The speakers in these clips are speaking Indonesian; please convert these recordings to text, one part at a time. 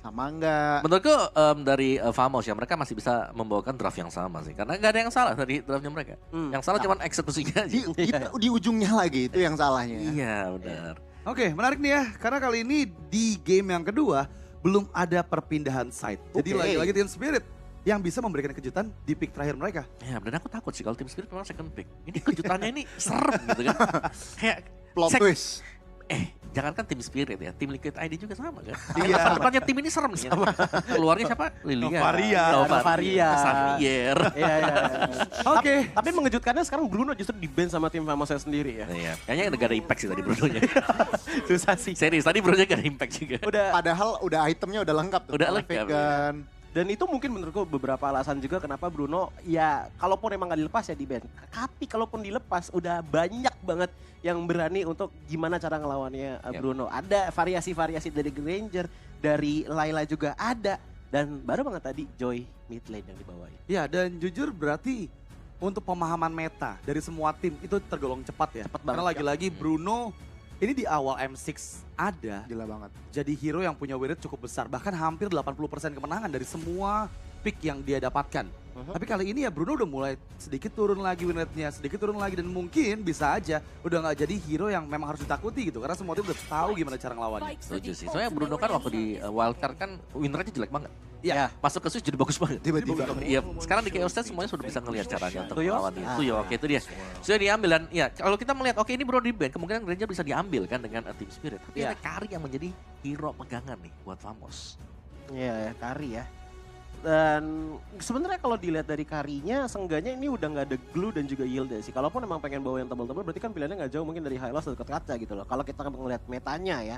sama enggak. Menurutku dari Famos ya mereka masih bisa membawakan draft yang sama sih. Karena nggak ada yang salah dari draftnya mereka. Yang salah cuma eksekusinya aja. Di ujungnya lagi itu yang salahnya. Iya benar. Oke, menarik nih ya. Karena kali ini di game yang kedua belum ada perpindahan side. Jadi Oke. lagi-lagi Team Spirit yang bisa memberikan kejutan di pick terakhir mereka. Ya dan aku takut sih kalau Team Spirit memang second pick. Ini kejutannya ini serem gitu kan. Kayak Plot twist. jangankan Team Spirit ya, Tim Liquid ID juga sama kan. Iya. Depannya tim ini serem nih. Keluarnya siapa? Lilia. Novaria. Novaria. Xavier. Iya, iya. Oke. Tapi mengejutkannya sekarang Bruno justru di-ban sama tim Famosnya sendiri ya. Iya, kayaknya gak ada impact sih tadi Bruno-nya. Susah sih. Serius, tadi Bruno-nya gak ada impact juga. Udah. Padahal udah itemnya udah lengkap tuh. Udah Oleh lengkap, Vegan. Dan itu mungkin menurutku beberapa alasan juga kenapa Bruno ya kalaupun emang gak dilepas ya di ban. Tapi kalaupun dilepas udah banyak banget yang berani untuk gimana cara ngelawannya Bruno. Ada variasi-variasi dari Granger, dari Layla juga ada. Dan baru banget tadi Joy mid lane yang dibawain. Ya, dan jujur berarti untuk pemahaman meta dari semua tim itu tergolong cepat ya. Cepat banget, Karena lagi-lagi Bruno ini di awal M6 ada Gila banget. jadi hero yang punya win rate cukup besar. Bahkan hampir 80% kemenangan dari semua pick yang dia dapatkan. Tapi kali ini ya Bruno udah mulai sedikit turun lagi win rate-nya, sedikit turun lagi. Dan mungkin bisa aja udah gak jadi hero yang memang harus ditakuti gitu. Karena semua tim udah tahu gimana cara ngelawannya. Setuju sih. Soalnya Bruno kan waktu di wildcard kan win rate-nya jelek banget. Ya, Masuk ke Swiss jadi bagus banget. Tiba-tiba. Iya, sekarang di Chaos Stage semuanya sudah bisa ngelihat caranya untuk Tuyo? melawan dia. Tuyo, oke itu dia. Sudah diambil dan ya kalau kita melihat oke ini Bruno di ban, kemungkinan Granger bisa diambil kan dengan Team Spirit. Tapi Iya. ada Kari yang menjadi hero pegangan nih buat Famos. Iya, Kari ya. Dan sebenarnya kalau dilihat dari Karinya, seenggaknya ini udah nggak ada glue dan juga yield sih. Kalaupun emang pengen bawa yang tebal-tebal, berarti kan pilihannya nggak jauh mungkin dari high loss atau dekat kaca gitu loh. Kalau kita ngelihat metanya ya.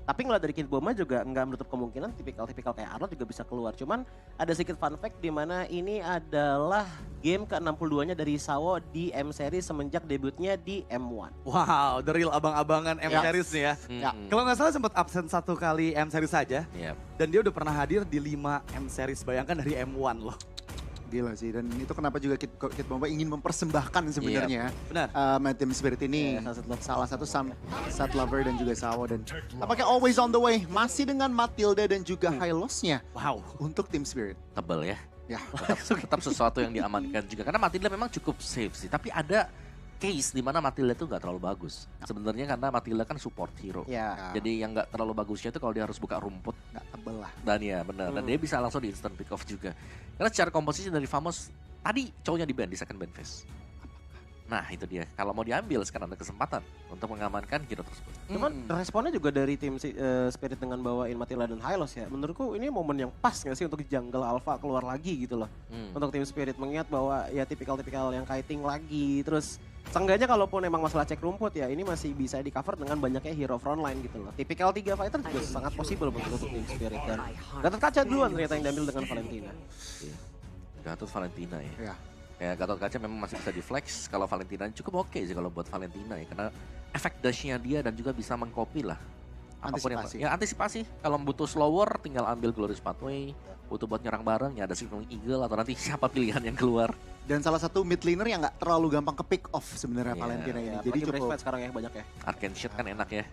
Tapi ngeliat dari Kid Boma juga nggak menutup kemungkinan tipikal-tipikal kayak Arnold juga bisa keluar. Cuman ada sedikit fun fact di mana ini adalah game ke-62-nya dari Sawo di M Series semenjak debutnya di M1. wow, the real abang-abangan M Ya. Series nih ya. Ya. Kalau nggak salah sempat absen 1 kali M Series saja. Iya. Dan dia udah pernah hadir di 5 M Series, bayangkan dari M1 loh. Gila sih. Dan itu kenapa juga Kid Bomba ingin mempersembahkan sebenarnya. Benar. Team Spirit ini Iya, salah satu Sat Lover dan juga Sawo. Dan tampaknya always on the way. Masih dengan Matilda dan juga High Loss-nya Wow. untuk Team Spirit. Tebel ya. Ya. Tetap sesuatu yang diamankan juga. Karena Matilda memang cukup safe sih. Tapi ada case di mana Matilda itu nggak terlalu bagus. Sebenarnya karena Matilda kan support hero. Ya. Jadi yang nggak terlalu bagusnya itu kalau dia harus buka rumput. Nggak tebel lah. Dan ya benar. Dan dia bisa langsung di instant pick off juga. Karena secara komposisi dari Famos tadi cowoknya di ban di second ban phase. Nah itu dia. Kalau mau diambil sekarang ada kesempatan untuk mengamankan hero tersebut. Cuman responnya juga dari tim Spirit dengan bawain Matilda dan Hylos ya. Menurutku ini momen yang pas gak sih untuk jungle Alpha keluar lagi gitu loh. Untuk tim Spirit mengingat bahwa ya tipikal-tipikal yang kiting lagi. Terus seenggaknya kalaupun emang masalah cek rumput ya ini masih bisa di cover dengan banyaknya hero frontline gitu loh. Tipikal 3 fighter juga sangat possible untuk tim Spirit. Dan Gatot Kaca duluan ternyata yang diambil dengan Valentina. Gatot Valentina ya. Ya. Ya Gatot Kaca memang masih bisa di flex. Kalau Valentina cukup oke sih kalau buat Valentina ya. Karena efek dashnya dia dan juga bisa mengcopy lah. Apapun Antisipasi. yang antisipasi. Kalau butuh slower tinggal ambil Glorious Pathway. Butuh buat nyerang bareng ya ada Silver Eagle atau nanti siapa pilihan yang keluar. Dan salah satu mid laner yang nggak terlalu gampang ke pick off sebenarnya Iya. Valentina ini. Ya, Jadi apalagi cukup Bracelet sekarang ya banyak ya. Arcane Shot kan enak ya.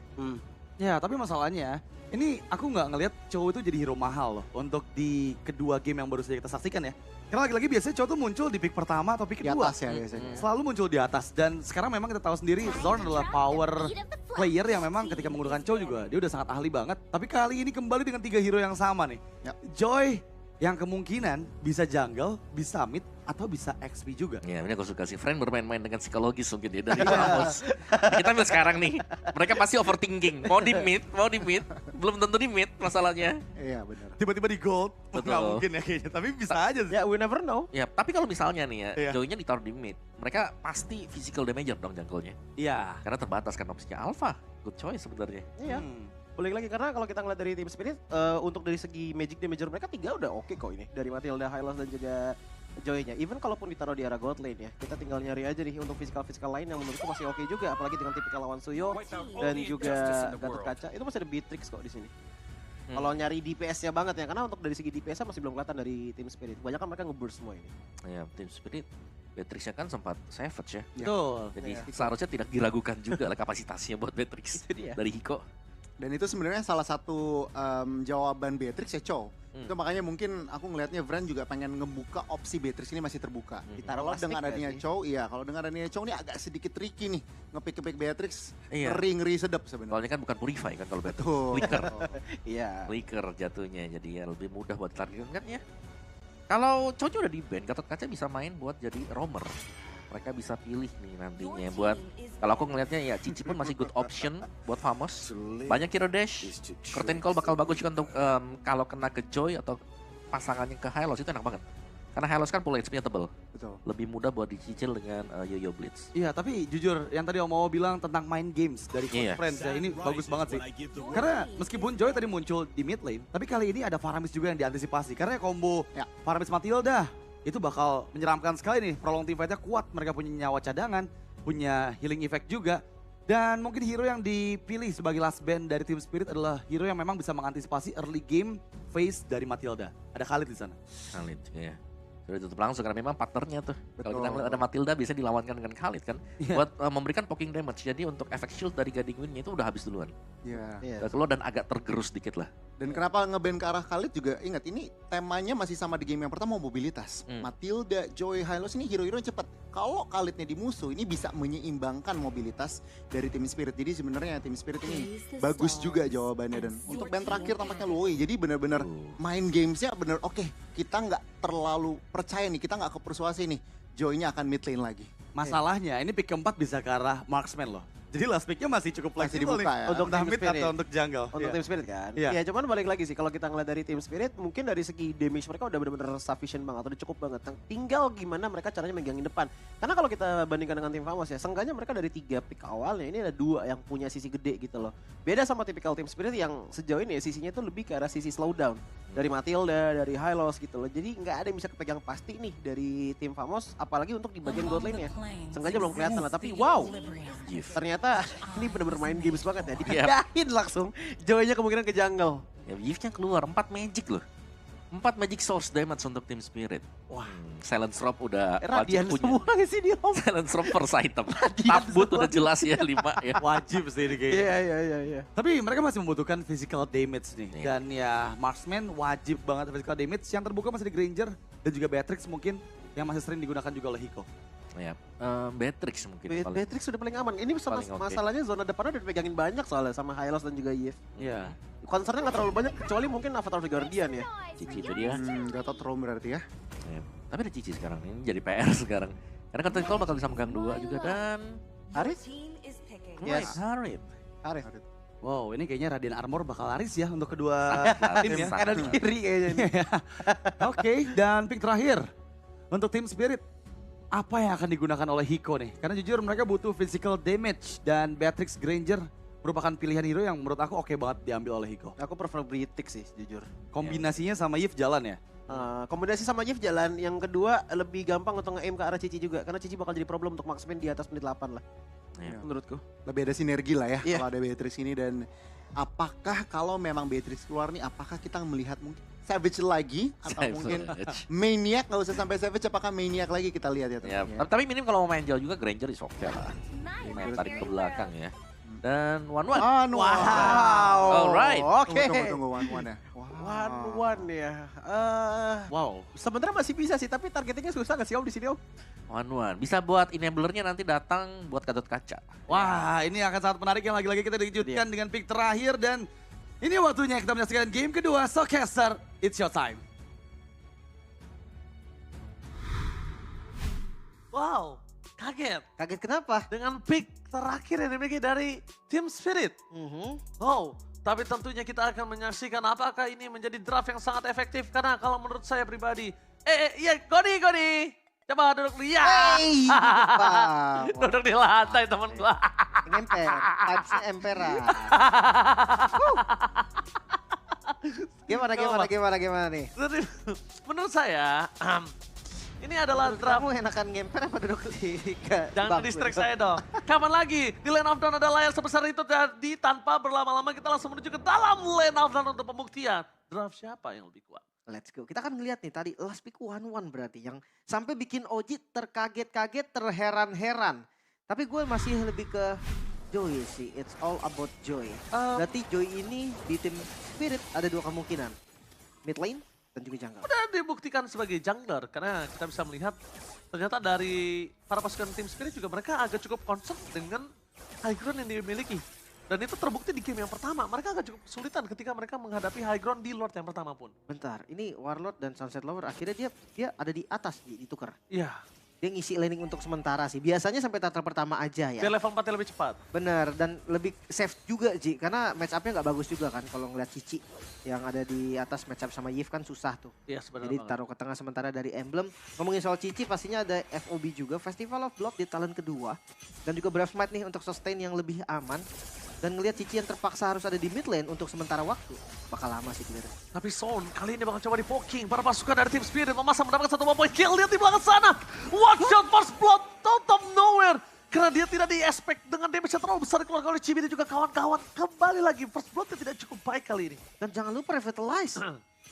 Ya, tapi masalahnya ini aku nggak ngelihat cowok itu jadi hero mahal loh untuk di kedua game yang baru saja kita saksikan ya. Karena lagi-lagi biasanya cowok tuh muncul di pick pertama atau pick di kedua. atas ya biasanya. Selalu muncul di atas dan sekarang memang kita tahu sendiri Zorn adalah power player yang memang ketika menggunakan Chow juga dia udah sangat ahli banget. Tapi kali ini kembali dengan 3 hero yang sama nih. Ya. Joy yang kemungkinan bisa jungle, bisa mid, atau bisa XP juga. Ya ini aku suka sih. Friend bermain-main dengan psikologis mungkin ya dari Famos. Kita ambil sekarang nih. Mereka pasti overthinking. Mau di mid. Belum tentu di mid masalahnya. Iya benar. Tiba-tiba di gold, Betul. nggak mungkin ya kayaknya. Tapi bisa aja sih. Ya we never know. Ya tapi kalau misalnya nih ya, Iya. Joy-nya ditaruh di mid. Mereka pasti physical damager dong jungle-nya. Iya. Karena terbatas kan opsinya Alpha. Good choice sebenarnya. Iya. Balik lagi karena kalau kita ngeliat dari tim Spirit untuk dari segi magic damager mereka 3 udah oke kok ini. Dari Matilda, Hylos dan juga Joy-nya. Even kalaupun ditaruh di arah God lane ya, kita tinggal nyari aja nih untuk fisikal-fisikal lain yang menurutku masih oke juga. Apalagi dengan tipikal lawan Suyo dan juga Gatot Kaca. Itu masih ada Beatrix kok di sini. Kalau nyari DPS-nya banget ya, karena untuk dari segi DPS-nya masih belum kelihatan dari tim Spirit. Banyak kan mereka nge-burst semua ini. Ya Team Spirit. Beatrix-nya kan sempat savage ya. Betul. Jadi seharusnya tidak diragukan juga lah kapasitasnya buat Beatrix Itu dia. dari Hiko. Dan itu sebenarnya salah satu jawaban Beatrix ya Chow. Itu makanya mungkin aku ngelihatnya Vren juga pengen ngebuka opsi Beatrix ini masih terbuka. Kalau plastik dengan nggak adanya sih? Chow, iya kalau dengan adanya Chow ini agak sedikit tricky nih. Ngepick Beatrix, Iya. ngeri sedap sebenarnya. Soalnya kan bukan Purify kan kalau Beatrix. Betul. Flicker. Iya. Flicker jatuhnya, jadi ya lebih mudah buat targetin kan ya. Kalau Chow udah di ban, Gatot Kaca bisa main buat jadi roamer. Mereka bisa pilih nih nantinya buat, kalau aku ngelihatnya ya Cici pun masih good option buat Famos. Banyak hero dash, curtain call bakal bagus juga untuk kalau kena ke Joy atau pasangannya ke Hylos itu enak banget. Karena Hylos kan full HP-nya tebel, Betul. lebih mudah buat dicicil dengan Yo-Yo Blitz. Iya, tapi jujur yang tadi Om Mau bilang tentang main games dari Iya. Friends ya, ini bagus banget sih. Karena meskipun Joy tadi muncul di mid lane, tapi kali ini ada Faramis juga yang diantisipasi. Karena combo Ya. Faramis Matilda itu bakal menyeramkan sekali nih. Prolong team fight-nya kuat, mereka punya nyawa cadangan, punya healing effect juga. Dan mungkin hero yang dipilih sebagai last band dari Team Spirit adalah hero yang memang bisa mengantisipasi early game phase dari Matilda. Ada Khalid di sana. Khalid, ya. Sudah tutup langsung karena memang partnernya tuh. Kalau kita Betul. ngeliat ada Matilda bisa dilawankan dengan Khalid kan. Iya. Buat memberikan poking damage. Jadi untuk efek shield dari Guiding Wind-nya itu udah habis duluan. Iya. Iya. Udah keluar dan agak tergerus dikit lah. Dan kenapa ngeband ke arah Khalid juga, ingat ini temanya masih sama di game yang pertama, mobilitas. Matilda, Joy, Hylos ini hero-hero yang cepat. Kalau Khalidnya di musuh ini bisa menyeimbangkan mobilitas dari tim Spirit. Jadi sebenarnya tim Spirit ini bagus juga jawabannya. Dan untuk band terakhir tampaknya Luoi. Jadi benar-benar main gamesnya bener oke. Kita nggak terlalu percaya nih, kita nggak kepersuasi nih. Joy-nya akan mid lane lagi. Masalahnya ini pick keempat bisa ke arah marksman loh. Jadi last picknya masih cukup Masih fleksibel dibuka nih. ya. Untuk Untuk Team mid Spirit. atau untuk jungle. Untuk Iya. Team Spirit kan? Iya. Ya cuman balik lagi sih, kalau kita ngeliat dari Team Spirit, mungkin dari segi damage mereka udah bener-bener sufficient banget, atau udah cukup banget. Tinggal gimana mereka caranya megangin depan. Karena kalau kita bandingkan dengan tim Famos ya, seenggaknya mereka dari 3 pick awalnya, ini ada 2 yang punya sisi gede gitu loh. Beda sama tipikal Team Spirit yang sejauh ini ya, sisinya tuh lebih ke arah sisi slowdown. Dari Matilda, dari Hylos gitu loh. Jadi nggak ada yang bisa kepegang pasti nih dari tim Famos, apalagi untuk di bagian gold lane ya. Seenggaknya belum kelihatan lah, tapi wow. Jif. Ternyata ini bener-bener main games banget ya. Yep. Dipindahin langsung. Joy-nya kemungkinan ke jungle. Ya Jifnya keluar 4 magic loh. 4 magic source damage untuk Team Spirit. Wah. Silence Rob udah Radian wajib punya. semua nggak sih dia om? Silence Rob first item. Radian Tabut semua. udah jelas ya 5 ya. Wajib sih ini kayaknya. Iya. Tapi mereka masih membutuhkan physical damage nih. Iya. Dan ya marksman wajib banget physical damage. Yang terbuka masih di Granger dan juga Beatrix mungkin yang masih sering digunakan juga oleh Hiko. Ya, Beatrix mungkin paling. Beatrix sudah paling aman. Ini Paling oke. masalahnya zona depannya udah dipegangin banyak soalnya sama Hylos dan juga Yves. Iya. Concernnya nggak terlalu banyak kecuali mungkin Avatar of the Guardian ya. Cici itu dia. Gatot Rom berarti ya. Ya. Tapi ada Cici sekarang, ini jadi PR sekarang. Karena kan Call bakal bisa megang 2 juga dan Haris? Yes. Harit. Haris. Wow, ini kayaknya Radiant Armor bakal laris ya untuk kedua tim ya. Sangat. Kanan kiri kayaknya ini. Oke, dan pick terakhir untuk tim Spirit. Apa yang akan digunakan oleh Hiko nih? Karena jujur mereka butuh physical damage dan Beatrix Granger merupakan pilihan hero yang menurut aku oke banget diambil oleh Hiko. Aku prefer Beatrix sih jujur. Kombinasinya sama Yves jalan ya? Kombinasi sama Yves jalan. Yang kedua lebih gampang untuk nge-aim ke arah Cici juga. Karena Cici bakal jadi problem untuk marksman di atas menit 8 lah. Iya. Menurutku. Lebih ada sinergi lah ya Iya. kalau ada Beatrix ini. Dan apakah kalau memang Beatrix keluar nih, apakah kita melihat mungkin Savage lagi atau mungkin Maniac, nggak usah sampai Savage, apakah Maniac lagi kita lihat ya Ya, teman-teman ya. tapi minim kalau mau main jauh juga Granger is oke lah. Main tarik ke belakang ya. Dan one. Wow. Alright. Oke. Tunggu one ya. One ya. Wow. Sebenarnya masih bisa sih, tapi targetingnya susah nggak sih om di sini om? One. Bisa buat enablernya nanti datang buat Gatot Kaca. Wah, ini akan sangat menarik yang lagi-lagi kita dikejutkan dengan pick terakhir dan ini waktunya kita menyaksikan game kedua Soulcaster. It's your time. Wow, kaget Kaget kenapa? dengan pick terakhir yang dimiliki dari Team Spirit. Wow, tapi tentunya kita akan menyaksikan apakah ini menjadi draft yang sangat efektif. Karena kalau menurut saya pribadi, iya Godi. Coba duduk dulu, ya. Duduk di lantai teman gua. Ngemper, vibes-nya emperan. Gimana nih? Jadi, menurut saya, ini adalah draft. Kamu enakan ngemper apa duduk di Jangan distract saya dong. Kapan lagi di Lane of Dawn ada layar sebesar itu, jadi tanpa berlama-lama kita langsung menuju ke dalam Lane of Dawn untuk pembuktian. Draft siapa yang lebih kuat? Let's go. Kita kan ngeliat nih tadi last pick 1-1 berarti yang sampai bikin Oji terkaget-kaget, terheran-heran. Tapi gue masih lebih ke Joy sih, it's all about Joy. Um, Berarti Joy ini di tim Spirit ada dua kemungkinan. Mid lane dan juga jungle. Udah dibuktikan sebagai jungler karena kita bisa melihat ternyata dari para pasukan tim Spirit juga mereka agak cukup concern dengan high ground yang dimiliki. Dan itu terbukti di game yang pertama. Mereka agak cukup kesulitan ketika mereka menghadapi high ground di Lord yang pertama pun. Bentar, ini Warlord dan Sunset Lover akhirnya dia ada di atas ditukar. Iya, Dia ngisi laning untuk sementara sih. Biasanya sampai turtle pertama aja ya. dia level 4 yang lebih cepat. Bener, dan lebih safe juga Ji. Karena match up-nya nggak bagus juga kan. Kalau ngeliat Cici yang ada di atas match up sama Yves kan susah tuh. Iya sebenarnya Jadi banget. taruh ke tengah sementara dari Emblem. Ngomongin soal Cici pastinya ada FOB juga. Festival of Blood di talent kedua. Dan juga Brave Smite nih untuk sustain yang lebih aman. Dan ngelihat Cici yang terpaksa harus ada di mid lane untuk sementara waktu. Bakal lama sih kelihatannya. Tapi Son kali ini bakal coba di poking. Para pasukan dari tim Spirit memasang mendapatkan 1 point kill. Lihat di belakang sana. One shot first blood out of nowhere. Karena dia tidak di-expect dengan damage yang terlalu besar dikeluarkan oleh Chibi dan juga kawan-kawan. Kembali lagi first blood tidak cukup baik kali ini. Dan jangan lupa revitalize.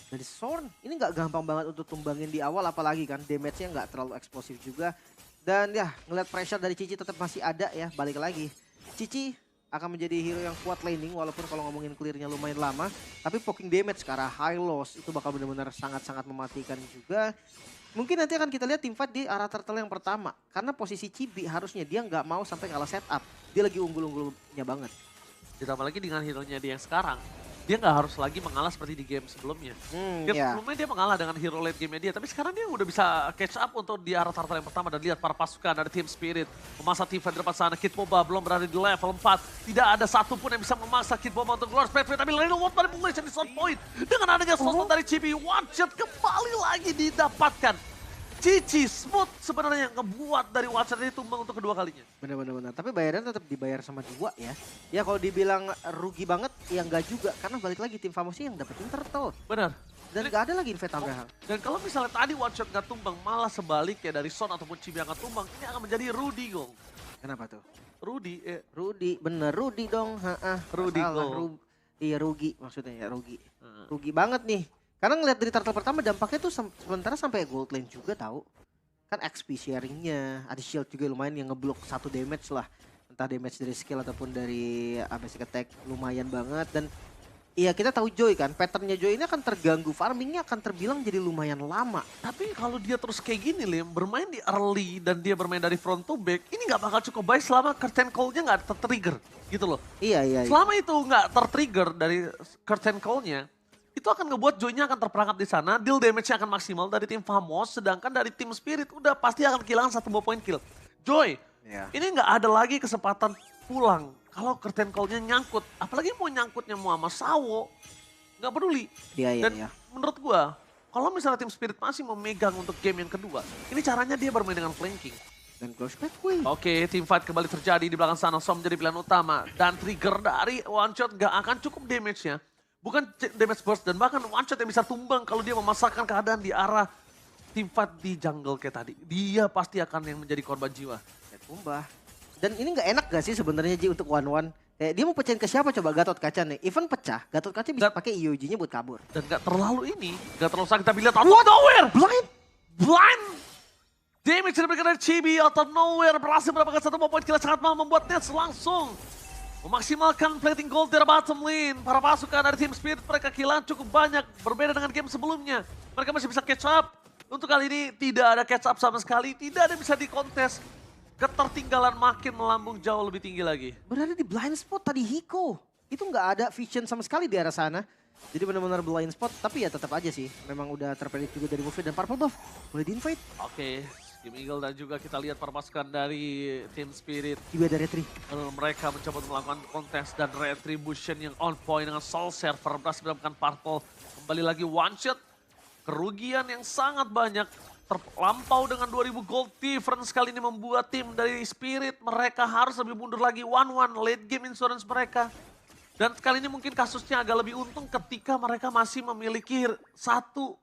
Dari Sorn, ini nggak gampang banget untuk tumbangin di awal. Apalagi kan damage-nya nggak terlalu eksplosif juga. Dan ya ngeliat pressure dari Cici tetap masih ada ya. Balik lagi. Cici akan menjadi hero yang kuat laning walaupun kalau ngomongin clear-nya lumayan lama. Tapi poking damage ke arah high loss itu bakal benar-benar sangat-sangat mematikan juga. Mungkin nanti akan kita lihat tim fight di arah turtle yang pertama. Karena posisi Chibi harusnya dia nggak mau sampai kalah setup. Dia lagi unggul-unggulnya banget. Ditambah lagi dengan hero-nya dia yang sekarang. Dia nggak harus lagi mengalah seperti di game sebelumnya. Game Ya. sebelumnya dia mengalah dengan hero late game-nya dia. Tapi sekarang dia udah bisa catch up untuk di arah turtle yang pertama. Dan lihat para pasukan dari tim Spirit. Memaksa tim fight di depan sana. Kid Boba belum berada di level 4. Tidak ada satupun yang bisa memaksa Kid Boba untuk keluar spare. Tapi Lino World manipulation di start point. Dengan adanya slot dari Chibi. One shot kembali lagi didapatkan. Cici smooth sebenarnya yang ngebuat dari one shot ini tumbang untuk kedua kalinya. Benar-benar. Tapi bayarannya tetap dibayar sama dua ya. Ya kalau dibilang rugi banget, ya enggak juga. Karena balik lagi tim Famosi yang dapetin turtle. Benar. Dan nggak ada lagi Invade Abraham. Dan kalau misalnya tadi one shot nggak tumbang, malah sebaliknya dari Son ataupun Chibi yang nggak tumbang, ini akan menjadi Rudy Gong. Kenapa tuh? Rudy, Rudy, bener Rudy dong. Rudy Salah, Go. Iya rugi maksudnya ya rugi. Heeh. Rugi banget nih. Karena ngeliat dari turtle pertama dampaknya tuh sementara sampai gold lane juga tahu. Kan XP sharingnya, ada shield juga lumayan yang ngeblok 1 damage lah. Entah damage dari skill ataupun dari basic attack lumayan banget. Dan iya kita tahu Joy kan, patternnya Joy ini akan terganggu, farmingnya akan terbilang jadi lumayan lama. Tapi kalau dia terus kayak gini, Lim, bermain di early dan dia bermain dari front to back, ini nggak bakal cukup baik selama curtain call-nya nggak ter-trigger, gitu loh. Iya. Selama itu nggak ter-trigger dari curtain call-nya, itu akan ngebuat Joy-nya akan terperangkap di sana, deal damage-nya akan maksimal dari tim Famos, sedangkan dari tim Spirit udah pasti akan kehilangan 1 point kill. Joy, ini nggak ada lagi kesempatan pulang kalau curtain call-nya nyangkut, apalagi mau nyangkutnya mau sama Sawo, nggak peduli. Iya. Dan menurut gua, kalau misalnya tim Spirit masih memegang untuk game yang kedua, ini caranya dia bermain dengan flanking. Dan close back win. Oke, team fight kembali terjadi di belakang sana. Som menjadi pilihan utama. Dan trigger dari one shot gak akan cukup damage-nya. Bukan damage burst dan bahkan one shot yang bisa tumbang kalau dia memasakkan keadaan di arah team fight di jungle kayak tadi. Dia pasti akan yang menjadi korban jiwa. Kumbah. Dan ini nggak enak gak sih sebenarnya Ji untuk one-one? Kayak dia mau pecahin ke siapa coba Gatot Kaca nih? Even pecah, Gatot Kaca bisa pakai EOG-nya buat kabur. Dan gak terlalu ini, gak terlalu sakit. Tapi lihat out of nowhere! Blind! Damage yang diberikan dari Chibi out of nowhere. Berhasil mendapatkan 1 point kill sangat mahal membuat Nets langsung memaksimalkan plating gold dari bottom lane. Para pasukan dari tim Spirit mereka kehilangan cukup banyak. Berbeda dengan game sebelumnya. Mereka masih bisa catch up. Untuk kali ini tidak ada catch up sama sekali. Tidak ada yang bisa dikontes. Ketertinggalan makin melambung jauh lebih tinggi lagi. Berada di blind spot tadi Hiko. Itu nggak ada vision sama sekali di arah sana. Jadi benar-benar blind spot, tapi ya tetap aja sih. Memang udah terpredik juga dari Buffet dan Purple Buff. Boleh di-invite. Oke, Team Eagle dan juga kita lihat para pasukan dari tim Spirit. Juga ada retri. Mereka mencoba untuk melakukan kontes dan retribution yang on point dengan Soul Server. Berhasil mendapatkan Purple. Kembali lagi one shot. Kerugian yang sangat banyak. Terlampau dengan 2000 gold difference kali ini membuat tim dari Spirit. Mereka harus lebih mundur lagi 1-1 late game insurance mereka. Dan kali ini mungkin kasusnya agak lebih untung ketika mereka masih memiliki 1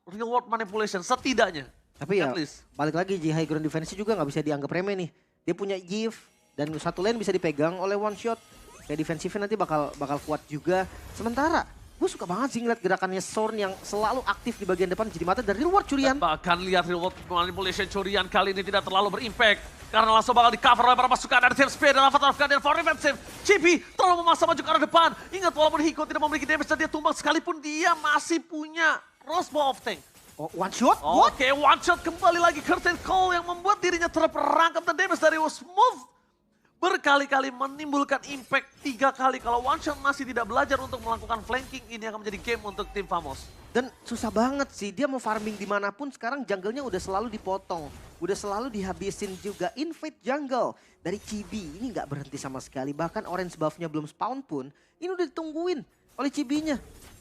real world manipulation setidaknya. Tapi ya At least. balik lagi Ji, high ground defense juga nggak bisa dianggap remeh nih. Dia punya Giv dan satu lane bisa dipegang oleh one shot. Kayak defensifnya nanti bakal kuat juga. Sementara gue suka banget sih ngeliat gerakannya Sorn yang selalu aktif di bagian depan jadi mata dari reward curian. Bahkan lihat reward manipulation curian kali ini tidak terlalu berimpact. Karena langsung bakal di cover oleh para pasukan dari tim Spirit dan Avatar of Guardian for defensive. Chibi terlalu memaksa maju ke arah depan. Ingat walaupun Hiko tidak memiliki damage dan dia tumbang sekalipun dia masih punya Crossbow of Tank. Oh, one shot? What? Oke, one shot kembali lagi Curtain Cole yang membuat dirinya terperangkap dan damage dari Smooth. Berkali-kali menimbulkan impact 3 kali. Kalau one shot masih tidak belajar untuk melakukan flanking, ini akan menjadi game untuk tim Famos. Dan susah banget sih, dia mau farming dimanapun sekarang jungle-nya udah selalu dipotong. Udah selalu dihabisin juga. Invade jungle dari Chibi, ini nggak berhenti sama sekali. Bahkan orange buff-nya belum spawn pun, ini udah ditungguin oleh Chibi-nya.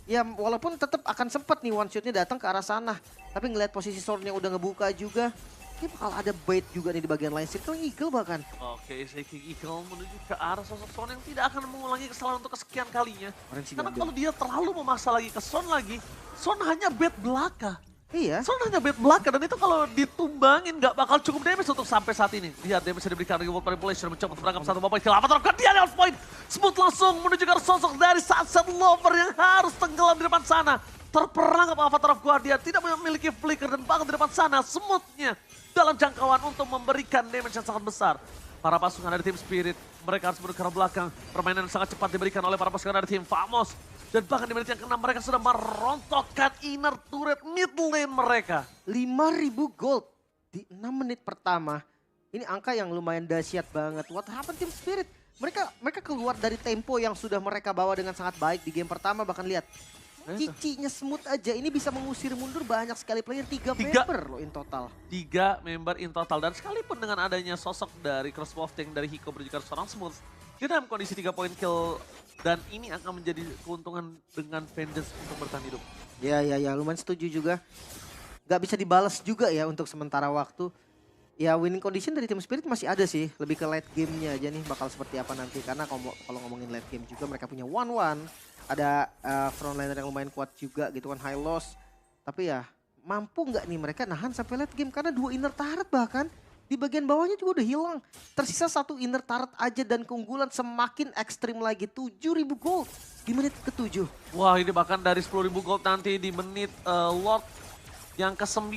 Ya walaupun tetap akan sempat nih one shot-nya datang ke arah sana. Tapi ngelihat posisi sword-nya udah ngebuka juga. Ini bakal ada bait juga nih di bagian lain. Circle Eagle bahkan. Oke, Shaking Eagle menuju ke arah sosok Son yang tidak akan mengulangi kesalahan untuk kesekian kalinya. Orange Karena diambil. kalau dia terlalu memaksa lagi ke Son lagi, Son hanya bait belaka. Iya. Son hanya bait belaka dan itu kalau ditumbangin nggak bakal cukup damage untuk sampai saat ini. Lihat damage yang diberikan dari World Manipulation mencoba menangkap satu bapak kill. Avatar dia di point. Smooth langsung menuju ke arah sosok dari Sunset Lover yang harus tenggelam di depan sana. Terperangkap Avatar of Guardian, tidak memiliki flicker dan bahkan di depan sana Smoothnya dalam jangkauan untuk memberikan damage yang sangat besar. Para pasukan dari tim Spirit, mereka harus menuju ke arah belakang. Permainan yang sangat cepat diberikan oleh para pasukan dari tim Famos. Dan bahkan di menit yang ke-6 mereka sudah merontokkan inner turret mid lane mereka. 5.000 gold di 6 menit pertama. Ini angka yang lumayan dahsyat banget. What happened Team Spirit? Mereka keluar dari tempo yang sudah mereka bawa dengan sangat baik di game pertama. Bahkan lihat, cicinya Smooth aja ini bisa mengusir mundur banyak sekali player. 3 member loh in total. 3 member in total. Dan sekalipun dengan adanya sosok dari Crossbow of Tank dari Hiko berjuga seorang Smooth. Dia dalam kondisi 3 point kill. Dan ini akan menjadi keuntungan dengan Vengeance untuk bertahan hidup. Ya lumayan setuju juga. Gak bisa dibalas juga ya untuk sementara waktu. Ya winning condition dari tim Spirit masih ada sih. Lebih ke late game-nya aja nih bakal seperti apa nanti. Karena kalau ngomongin late game juga mereka punya 1-1. Ada frontliner yang lumayan kuat juga gitu kan, high loss. Tapi ya mampu nggak nih mereka nahan sampai late game. Karena 2 inner turret bahkan di bagian bawahnya juga udah hilang. Tersisa 1 inner turret aja dan keunggulan semakin ekstrim lagi. 7.000 gold di menit ke-7. Wah, ini bahkan dari 10.000 gold nanti di menit Lord yang ke-9.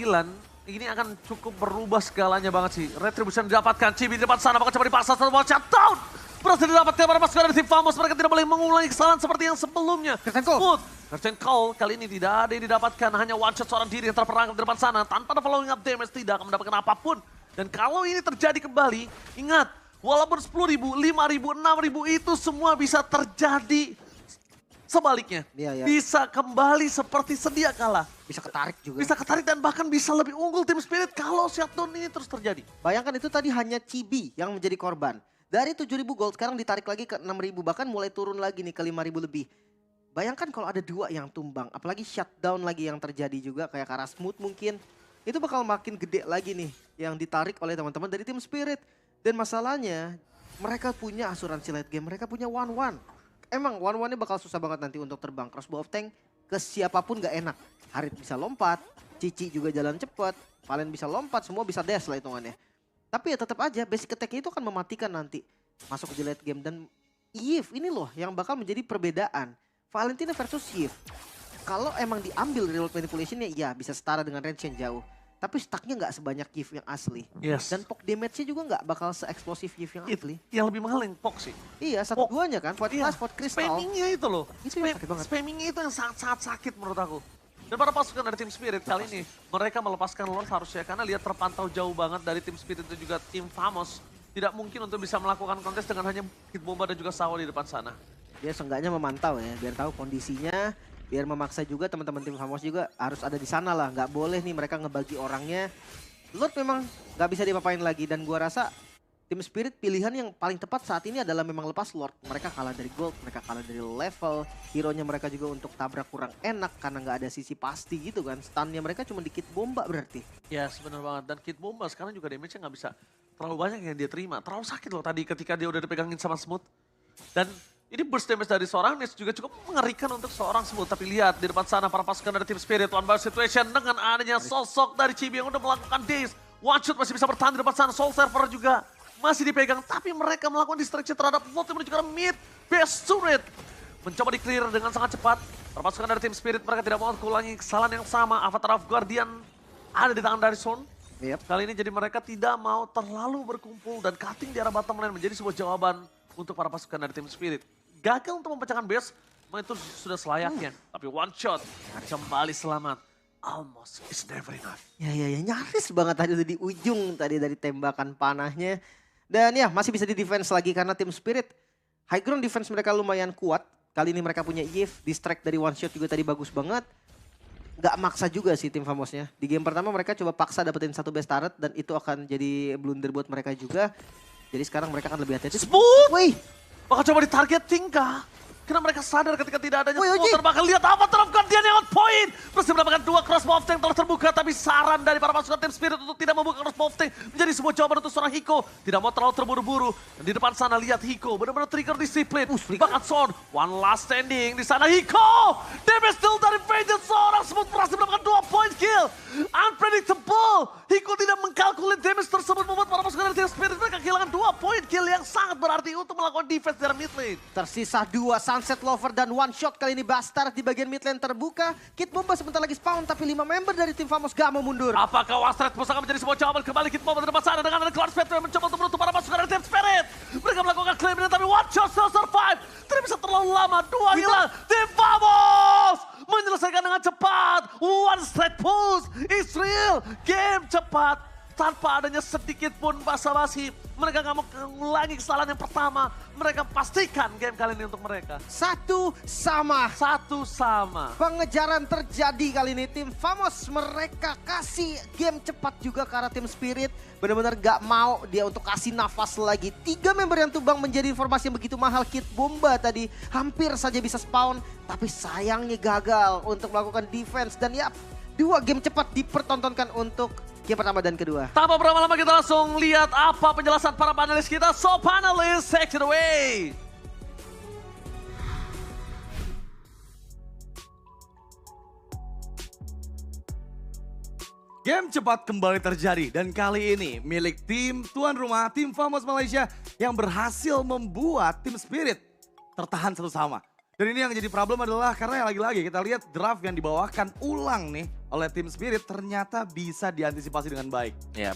Ini akan cukup berubah segalanya banget sih. Retribution didapatkan, Chibi di depan sana bakal coba dipaksa satu ball shutdown. Berhasil didapatkan para pasukan dari tim Famos. Mereka tidak boleh mengulangi kesalahan seperti yang sebelumnya. Curtain Call. Smooth. Curtain Call kali ini tidak ada yang didapatkan. Hanya one shot seorang diri yang terperangkap di depan sana. Tanpa ada following up damage tidak akan mendapatkan apapun. Dan kalau ini terjadi kembali, ingat, walaupun 10.000, 5.000, 6.000 itu semua bisa terjadi sebaliknya. Iya. Bisa kembali seperti sedia kala. Bisa ketarik juga. Bisa ketarik dan bahkan bisa lebih unggul tim Spirit kalau shutdown ini terus terjadi. Bayangkan itu tadi hanya Chibi yang menjadi korban. Dari 7.000 gold sekarang ditarik lagi ke 6.000, bahkan mulai turun lagi nih ke 5.000 lebih. Bayangkan kalau ada 2 yang tumbang, apalagi shutdown lagi yang terjadi juga kayak Kara Smooth mungkin. Itu bakal makin gede lagi nih yang ditarik oleh teman-teman dari tim Spirit. Dan masalahnya mereka punya asuransi late game, mereka punya 1-1. Emang 1-1-nya bakal susah banget nanti untuk terbang. Crossbow of Tank ke siapapun gak enak. Harit bisa lompat, Cici juga jalan cepet, Valen bisa lompat, semua bisa dash lah hitungannya. Tapi ya tetap aja basic attack itu akan mematikan nanti masuk ke late game. Dan Yves ini loh yang bakal menjadi perbedaan. Valentina versus Yves. Kalau emang diambil real manipulation-nya ya bisa setara dengan range yang jauh. Tapi stacknya nggak sebanyak Yves yang asli. Yes. Dan poke damage-nya juga nggak bakal se-eksplosif Yves yang asli. Yang lebih mahal yang Pok sih. Iya, satu-duanya kan. Void Iya, Flash, Void Crystal. spammingnya itu loh. Itu yang sakit banget. Spammingnya itu yang sangat-sangat sakit menurut aku. Dan para pasukan dari tim Spirit kali ini, mereka melepaskan Lord harusnya. Karena lihat terpantau jauh banget dari tim Spirit dan juga tim Famos. Tidak mungkin untuk bisa melakukan kontes dengan hanya Kid Bomba dan juga Sawo di depan sana. Dia seenggaknya memantau ya, biar tahu kondisinya. Biar memaksa juga teman-teman tim Famos juga harus ada di sana lah. Nggak boleh nih mereka ngebagi orangnya. Lord memang nggak bisa diapa-apain lagi. Dan gua rasa tim Spirit pilihan yang paling tepat saat ini adalah memang lepas Lord. Mereka kalah dari gold, mereka kalah dari level. Hero-nya mereka juga untuk tabrak kurang enak karena nggak ada sisi pasti gitu kan. Stun-nya mereka cuma dikit bomba berarti. Ya benar banget. Dan Kid Bomba sekarang juga damage-nya nggak bisa terlalu banyak yang dia terima. Terlalu sakit loh tadi ketika dia udah dipegangin sama Smooth. Dan ini burst damage dari seorang Nets juga cukup mengerikan untuk seorang Smooth. Tapi lihat di depan sana para pasukan dari tim Spirit. One bar situation dengan adanya sosok dari Chibi yang udah melakukan daze. One shot masih bisa bertahan di depan sana. Soul Server juga masih dipegang. Tapi mereka melakukan distraction terhadap Float yang menuju ke mid. Best turret. Mencoba di-clear dengan sangat cepat. Para pasukan dari tim Spirit mereka tidak mau mengulangi kesalahan yang sama. Avatar of Guardian ada di tangan dari Son. Yep. Kali ini jadi mereka tidak mau terlalu berkumpul dan cutting di arah bottom lane menjadi sebuah jawaban untuk para pasukan dari tim Spirit. Gagal untuk memecahkan base, itu sudah selayaknya. Tapi one shot, kembali selamat. Almost is never enough. Ya nyaris banget tadi di ujung tadi dari tembakan panahnya. Dan ya masih bisa di defense lagi karena tim Spirit high ground defense mereka lumayan kuat. Kali ini mereka punya Yves, distract dari one shot juga tadi bagus banget. Gak maksa juga sih tim Famosnya. Di game pertama mereka coba paksa dapetin satu base turret dan itu akan jadi blunder buat mereka juga. Jadi sekarang mereka akan lebih hati-hati. Smooth! Wih, Bakal coba ditargeting kah? Karena mereka sadar ketika tidak adanya Woi, Oji. supporter. Bahkan lihat apa terap Guardian yang on point. Terus mendapatkan 2 crossbow of tank telah terbuka. Tapi saran dari para pasukan tim Spirit untuk tidak membuka crossbow of tank menjadi sebuah jawaban untuk seorang Hiko. Tidak mau terlalu terburu-buru. Dan di depan sana lihat Hiko benar-benar trigger disiplin. Bahkan Son, one last standing di sana Hiko. Damage still dari Vengeance. Seorang semut berhasil mendapatkan 2 point kill. Unpredictable. Hiko tidak mengkalkulit damage tersebut membuat para pasukan dari tim Spirit mereka kehilangan 2 point kill yang sangat berarti untuk melakukan defense dari mid lane. tersisa 2 Sunset Lover dan one shot kali ini Bastard di bagian mid lane terbuka. Kid Bomba sebentar lagi spawn tapi 5 member dari tim Famos gak mau mundur. Apakah Wastred pusaka menjadi sebuah jawaban kembali Kid Bomba di depan sana dengan ada Clark Spectre yang mencoba untuk menutup para pasukan dari tim Spirit. Mereka melakukan claim ini tapi one shot still survive. Tidak bisa terlalu lama, 2 hilang. Tim Famos menyelesaikan dengan cepat. One straight pulse is real. Game cepat tanpa adanya sedikit pun basa-basi. Mereka gak mau mengulangi kesalahan yang pertama. Mereka pastikan game kali ini untuk mereka. 1-1. Pengejaran terjadi kali ini tim Famos. Mereka kasih game cepat juga ke arah tim Spirit. Benar-benar gak mau dia untuk kasih nafas lagi. 3 member yang tumbang menjadi informasi yang begitu mahal. Kid Bomba tadi hampir saja bisa spawn. Tapi sayangnya gagal untuk melakukan defense. Dan ya 2 game cepat dipertontonkan untuk game pertama dan kedua. Tanpa berlama-lama kita langsung lihat apa penjelasan para panelis kita. So panelis, take it away. Game cepat kembali terjadi dan kali ini milik tim tuan rumah, tim Famos Malaysia yang berhasil membuat tim Spirit tertahan satu sama. Dan ini yang jadi problem adalah karena lagi-lagi kita lihat draft yang dibawakan ulang nih oleh tim Spirit ternyata bisa diantisipasi dengan baik. Ya,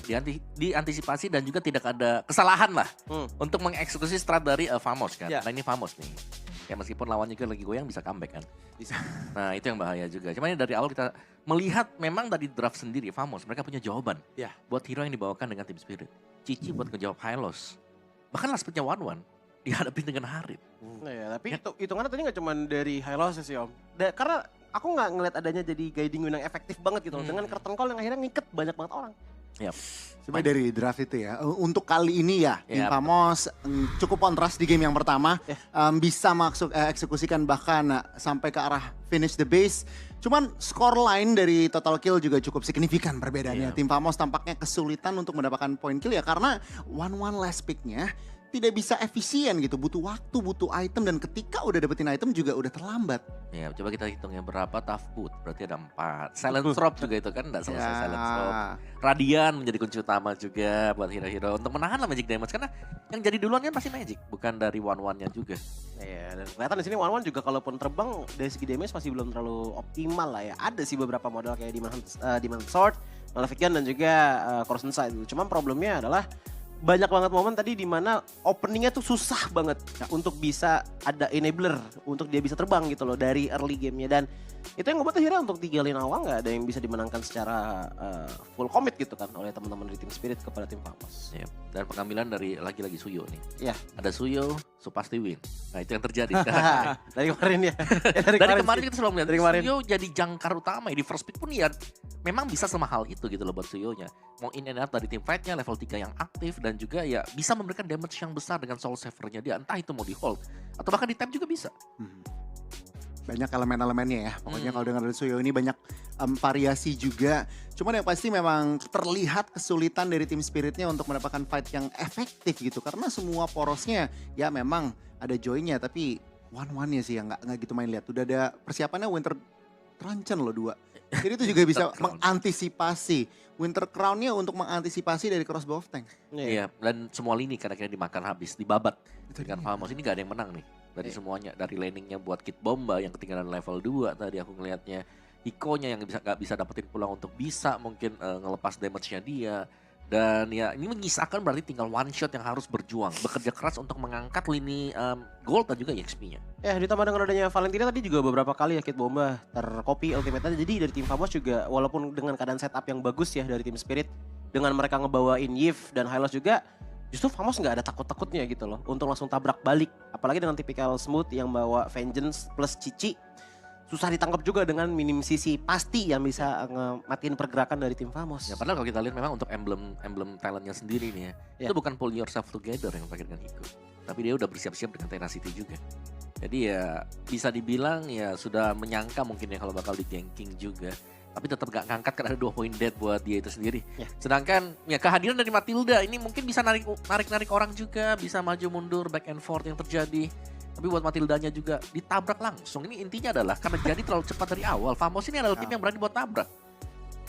diantisipasi dan juga tidak ada kesalahan lah untuk mengeksekusi strat dari Famos kan. Ya. Nah ini Famos nih. Ya meskipun lawannya juga lagi goyang bisa comeback kan. Bisa. Nah itu yang bahaya juga. Cuman ini dari awal kita melihat memang dari draft sendiri Famos mereka punya jawaban. Ya. Buat hero yang dibawakan dengan tim Spirit. Cici buat ngejawab Hylos. Bahkan last pitnya 1-1 dihadapin dengan Harit. Nah, ya, tapi hitungannya tadi nggak cuma dari high losses sih Om. Karena aku nggak ngeliat adanya jadi guiding win yang efektif banget gitu loh. Dengan curtain call yang akhirnya ngiket banyak banget orang. Yap. Sebenarnya dari draft itu ya, untuk kali ini ya, tim Ya, Famos cukup kontras di game yang pertama. Bisa eksekusikan bahkan sampai ke arah finish the base. Cuman scoreline dari total kill juga cukup signifikan perbedaannya. Tim Famos tampaknya kesulitan untuk mendapatkan point kill ya karena 1-1 last pick-nya tidak bisa efisien gitu, butuh waktu, butuh item dan ketika udah dapetin item juga udah terlambat. Ya coba kita hitungnya berapa tough boot, berarti ada 4. Silent Drop juga itu kan enggak selesai Silent Drop. Radian menjadi kunci utama juga buat hero-hero untuk menahan lah magic damage karena yang jadi duluan kan pasti magic, bukan dari one-one-nya juga. Iya, dan kelihatan di sini one juga kalaupun terbang dari segi damage masih belum terlalu optimal lah ya. Ada sih beberapa model kayak Demon Sword, Malefic Gun dan juga Coruscant Side. Cuman problemnya adalah banyak banget momen tadi di mana openingnya tuh susah banget untuk bisa ada enabler untuk dia bisa terbang gitu loh dari early gamenya dan itu yang ngebuat akhirnya untuk 3 lane awal nggak ada yang bisa dimenangkan secara full commit gitu kan oleh teman-teman dari tim Spirit kepada tim Famos. Yep. Dan pengambilan dari lagi-lagi Suyo nih. Iya. Ada Suyo, so pasti win. Nah itu yang terjadi. Dari kemarin ya. dari kemarin kita selalu melihat Dari kemarin. Suyo jadi jangkar utama ya. Di first pick pun ya memang bisa semahal itu gitu loh buat Suyo-nya. Mau in and out dari tim fight-nya level 3 yang aktif dan juga ya bisa memberikan damage yang besar dengan soul saver-nya dia. Entah itu mau di hold atau bahkan di tap juga bisa. Banyak elemen-elemennya ya. Pokoknya kalau dengan Suyo ini banyak variasi juga. Cuman yang pasti memang terlihat kesulitan dari tim Spiritnya untuk mendapatkan fight yang efektif gitu. Karena semua porosnya ya memang ada joy-nya. Tapi one-one-nya sih yang nggak gitu main lihat. Udah ada persiapannya Winter Truncheon loh 2. Jadi itu juga bisa mengantisipasi. Winter Crown-nya untuk mengantisipasi dari crossbow of tank. Iya, dan semua lini kadang-kadang dimakan habis, dibabat. Dengan Famos ini gak ada yang menang nih. Dari semuanya, dari laningnya buat Kid Bomba yang ketinggalan level 2 tadi aku ngelihatnya. Hiko-nya yang nggak bisa dapetin peluang untuk bisa mungkin ngelepas damage-nya dia. Dan ya ini mengisahkan berarti tinggal one shot yang harus berjuang, bekerja keras untuk mengangkat lini gold dan juga EXP-nya. Ya ditambah dengan adanya Valentina tadi juga beberapa kali ya Kid Bomba tercopy ultimate-nya. Jadi dari tim Famos juga walaupun dengan keadaan setup yang bagus ya dari tim Spirit, dengan mereka ngebawain Yves dan Hylos juga, justru Famos nggak ada takut-takutnya gitu loh untuk langsung tabrak balik. Apalagi dengan tipikal Smooth yang bawa Vengeance plus Cici, susah ditangkap juga dengan minim sisi pasti yang bisa ngematiin pergerakan dari tim Famos. Ya padahal kalau kita lihat memang untuk emblem talentnya sendiri nih ya, Ya. itu bukan pull yourself together yang pakai dengan Hiko, tapi dia udah bersiap-siap dengan Tenacity juga. Jadi ya bisa dibilang ya sudah menyangka mungkin ya kalau bakal di ganking juga. Tapi tetap gak ngangkat karena ada 2 poin dead buat dia itu sendiri. Ya. Sedangkan ya kehadiran dari Matilda ini mungkin bisa narik orang juga, bisa maju mundur back and forth yang terjadi. Tapi buat Matildanya juga ditabrak langsung. Ini intinya adalah karena jadi terlalu cepat dari awal. Famos ini adalah tim yang berani buat tabrak.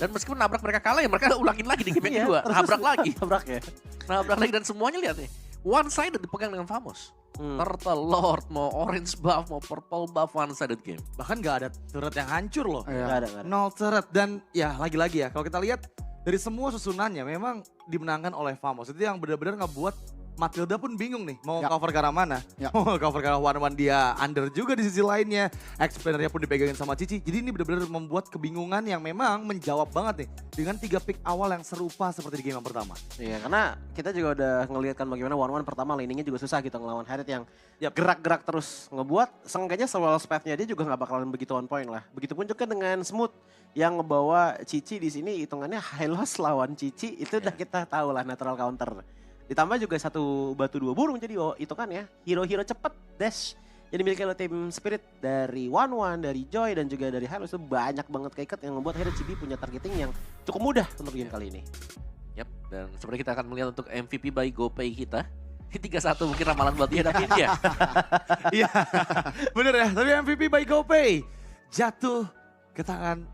Dan meskipun nabrak mereka kalah ya mereka ulangin lagi di game yang kedua. Tabrak lagi. Tabrak ya. Nabrak lagi dan semuanya lihat nih. One sided dipegang dengan Famos. Turtle Lord, mau orange buff, mau purple buff, one sided game. Bahkan gak ada turret yang hancur loh. Nggak ada. Nol turret dan ya lagi-lagi ya kalau kita lihat dari semua susunannya memang dimenangkan oleh Famos. Itu yang benar-benar ngebuat Matilda pun bingung nih mau Ya. cover ke arah mana. Ya. Mau cover ke arah one-one dia under juga di sisi lainnya. Explainer-nya pun dipegangin sama Cici. Jadi ini benar-benar membuat kebingungan yang memang menjawab banget nih. Dengan 3 pick awal yang serupa seperti di game yang pertama. Iya, karena kita juga udah ngelihat kan bagaimana one-one pertama laningnya juga susah gitu ngelawan Harriet yang gerak-gerak terus ngebuat seenggaknya selalu path-nya dia juga nggak bakalan begitu on point lah. Begitupun juga dengan Smooth yang ngebawa Cici di sini hitungannya Hylos lawan Cici itu udah kita tahu lah natural counter. Ditambah juga 1 batu 2 burung jadi itu kan ya hero-hero cepet dash yang dimiliki oleh tim Spirit dari One dari Joy dan juga dari Hylos itu banyak banget keikat yang membuat Hero Chibi punya targeting yang cukup mudah untuk game kali ini. Yap, dan seperti kita akan melihat untuk MVP by GoPay kita. Ini 3-1 mungkin ramalan buat dia tapi dia. Iya bener ya. Tapi MVP by GoPay jatuh ke tangan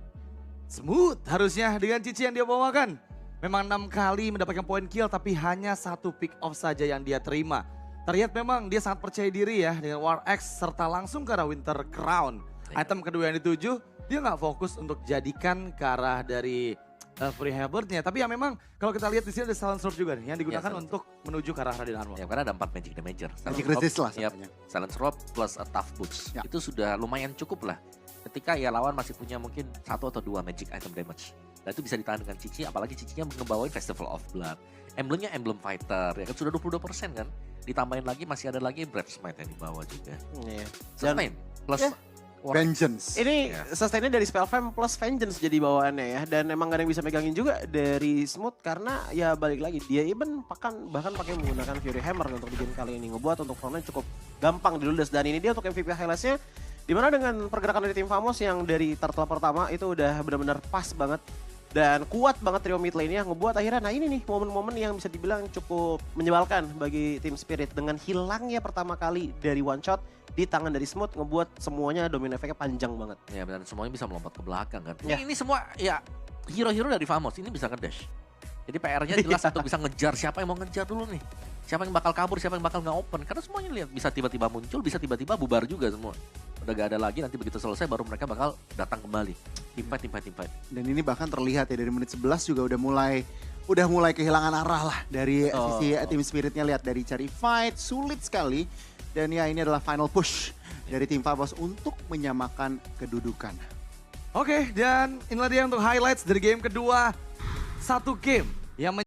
Smooth harusnya dengan Cici yang dia bawakan. Memang 6 kali mendapatkan poin kill tapi hanya 1 pick off saja yang dia terima. Terlihat memang dia sangat percaya diri ya dengan War X serta langsung ke arah Winter Crown. Item kedua yang dituju dia nggak fokus untuk jadikan ke arah dari Free Halberd-nya. Tapi ya memang kalau kita lihat di sini ada Silent Rope juga nih yang digugunakan untuk menuju ke arah Raiden Armor. Ya karena ada 4 magic damager. Magic resist lah Yap, sebenarnya. Silence Rope plus a tough boots. Ya. Itu sudah lumayan cukup lah. Ketika ya lawan masih punya mungkin 1 atau 2 magic item damage. Dan itu bisa ditahan dengan Cici, apalagi Cicinya ngebawain Festival of Blood. Emblemnya emblem fighter, ya kan sudah 22% kan. Ditambahin lagi masih ada lagi Brave Smite yang dibawa juga. Iya. Sustain plus Ya. Vengeance. Ini Ya. sustainnya dari Spellfam plus Vengeance jadi bawaannya ya. Dan emang gak ada yang bisa megangin juga dari Smooth karena ya balik lagi. Dia even bahkan pakai menggunakan Fury Hammer untuk bikin kali ini. Ngebuat untuk frontline cukup gampang diludas. Dan ini dia untuk MVP highlights-nya. Dimana dengan pergerakan dari tim Famos yang dari turtle pertama itu udah benar-benar pas banget. Dan kuat banget trio mid lane-nya ngebuat akhirnya nah ini nih momen-momen yang bisa dibilang cukup menyebalkan bagi tim Spirit. Dengan hilangnya pertama kali dari one shot di tangan dari Smooth ngebuat semuanya domino efeknya panjang banget. Ya dan semuanya bisa melompat ke belakang kan. Ya. Ini semua ya hero-hero dari Famos ini bisa ngedash. Jadi PR-nya jelas untuk bisa ngejar siapa yang mau ngejar dulu nih. Siapa yang bakal kabur, siapa yang bakal nggak open. Karena semuanya lihat bisa tiba-tiba muncul, bisa tiba-tiba bubar juga semua. Udah gak ada lagi, nanti begitu selesai baru mereka bakal datang kembali. Team fight. Dan ini bahkan terlihat ya dari menit 11 juga udah mulai kehilangan arah lah dari sisi tim Spiritnya. Lihat dari cari fight sulit sekali. Dan ya ini adalah final push dari tim Famos untuk menyamakan kedudukan. Oke, dan inilah dia untuk highlights dari game kedua. 1 game yang